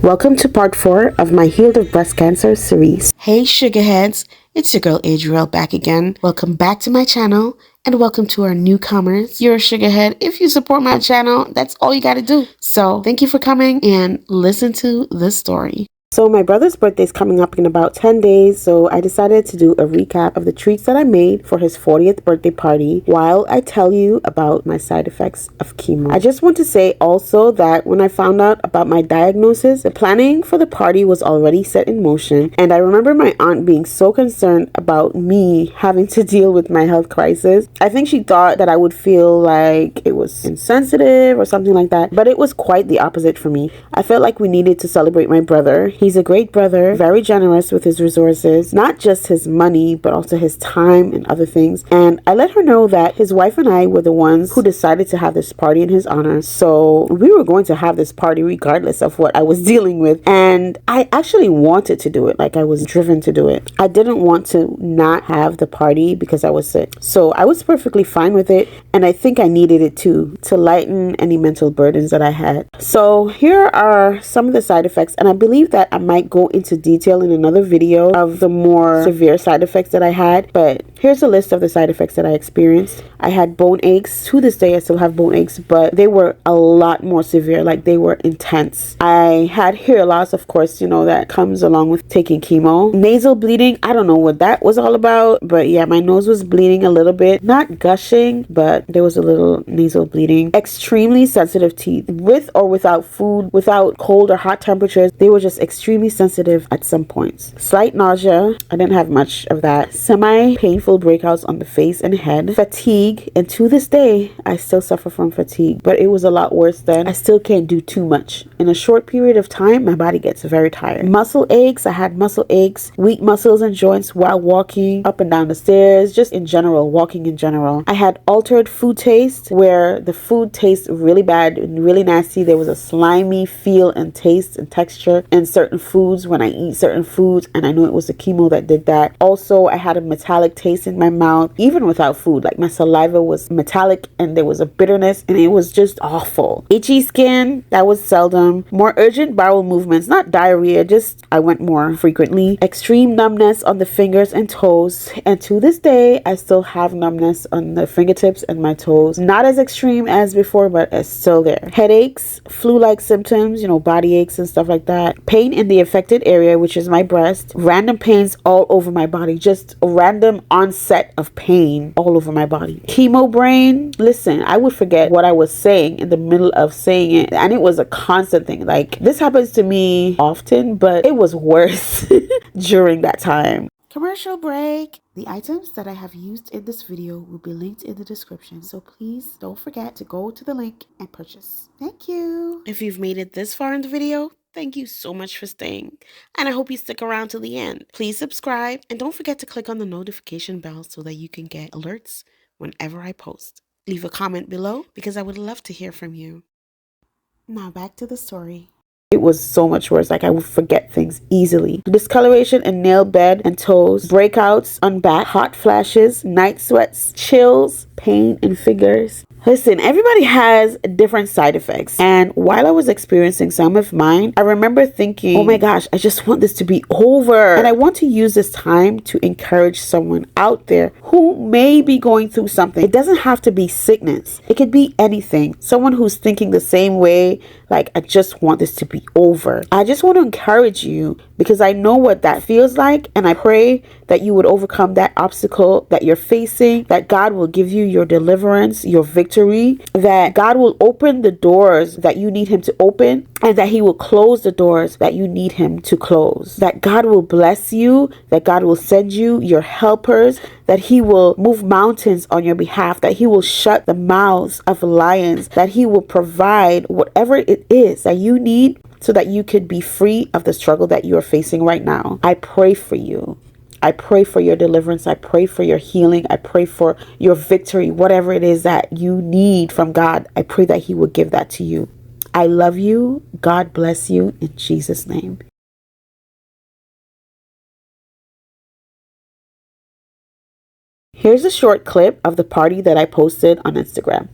Welcome to part 4 of my Healed of Breast Cancer series. Hey sugarheads, it's your girl Adriel back again. Welcome back to my channel and welcome to our newcomers. You're a sugarhead. If you support my channel, that's all you gotta do. So thank you for coming and listen to this story. So my brother's birthday is coming up in about 10 days, so I decided to do a recap of the treats that I made for his 40th birthday party while I tell you about my side effects of chemo. I just want to say also that when I found out about my diagnosis, the planning for the party was already set in motion, and I remember my aunt being so concerned about me having to deal with my health crisis. I think she thought that I would feel like it was insensitive or something like that, but it was quite the opposite for me. I felt like we needed to celebrate my brother. He's a great brother, very generous with his resources, not just his money, but also his time and other things. And I let her know that his wife and I were the ones who decided to have this party in his honor. So we were going to have this party regardless of what I was dealing with. And I actually wanted to do it, like I was driven to do it. I didn't want to not have the party because I was sick. So I was perfectly fine with it. And I think I needed it too, to lighten any mental burdens that I had. So here are some of the side effects. And I believe that I might go into detail in another video of the more severe side effects that I had, but here's a list of the side effects that I experienced. I had bone aches. To this day I still have bone aches, but they were a lot more severe, like they were intense. I had hair loss, of course, you know, that comes along with taking chemo. Nasal bleeding, I don't know what that was all about, but yeah, my nose was bleeding a little bit, not gushing, but there was a little nasal bleeding. Extremely sensitive teeth, with or without food, without cold or hot temperatures, they were just extremely sensitive at some points. Slight nausea, I didn't have much of that. Semi-painful breakouts on the face and head. Fatigue, and to this day, I still suffer from fatigue, but it was a lot worse then. I still can't do too much. In a short period of time, my body gets very tired. Muscle aches, I had muscle aches, weak muscles and joints while walking up and down the stairs, just in general, walking in general. I had altered food taste, where the food tastes really bad and really nasty. There was a slimy feel and taste and texture in certain foods when I eat certain foods, and I knew it was the chemo that did that. Also, I had a metallic taste in my mouth, even without food. Like my saliva was metallic and there was a bitterness, and it was just awful. Itchy skin, that was seldom. More urgent bowel movements, not diarrhea, just I went more frequently. Extreme numbness on the fingers and toes, and to this day I still have numbness on the fingertips and my toes. Not as extreme as before, but it's still there. Headaches, flu-like symptoms, you know, body aches and stuff like that. Pain in the affected area, which is my breast. Random pains all over my body, just a random onset of pain all over my body. Chemo brain, listen, I would forget what I was saying in the middle of saying it, and it was a constant thing. Like, this happens to me often, but it was worse during that time. Commercial break. The items that I have used in this video will be linked in the description, so please don't forget to go to the link and purchase. Thank you. If you've made it this far in the video, thank you so much for staying, and I hope you stick around to the end. Please subscribe and don't forget to click on the notification bell so that you can get alerts whenever I post. Leave a comment below because I would love to hear from you. Now back to the story. It was so much worse. Like, I would forget things easily. Discoloration in nail bed and toes, breakouts on back, hot flashes, night sweats, chills, pain in fingers. Listen, everybody has different side effects, and while I was experiencing some of mine, I remember thinking, oh my gosh, I just want this to be over. And I want to use this time to encourage someone out there who may be going through something. It doesn't have to be sickness. It could be anything. Someone who's thinking the same way, like, I just want this to be over. I just want to encourage you because I know what that feels like, and I pray that you would overcome that obstacle that you're facing, that God will give you your deliverance, your victory, that God will open the doors that you need him to open, and that he will close the doors that you need him to close, that God will bless you, that God will send you your helpers, that he will move mountains on your behalf, that he will shut the mouths of lions, that he will provide whatever it is that you need so that you could be free of the struggle that you are facing right now. I pray for you. I pray for your deliverance. I pray for your healing. I pray for your victory. Whatever it is that you need from God, I pray that he will give that to you. I love you. God bless you in Jesus' name. Here's a short clip of the party that I posted on Instagram.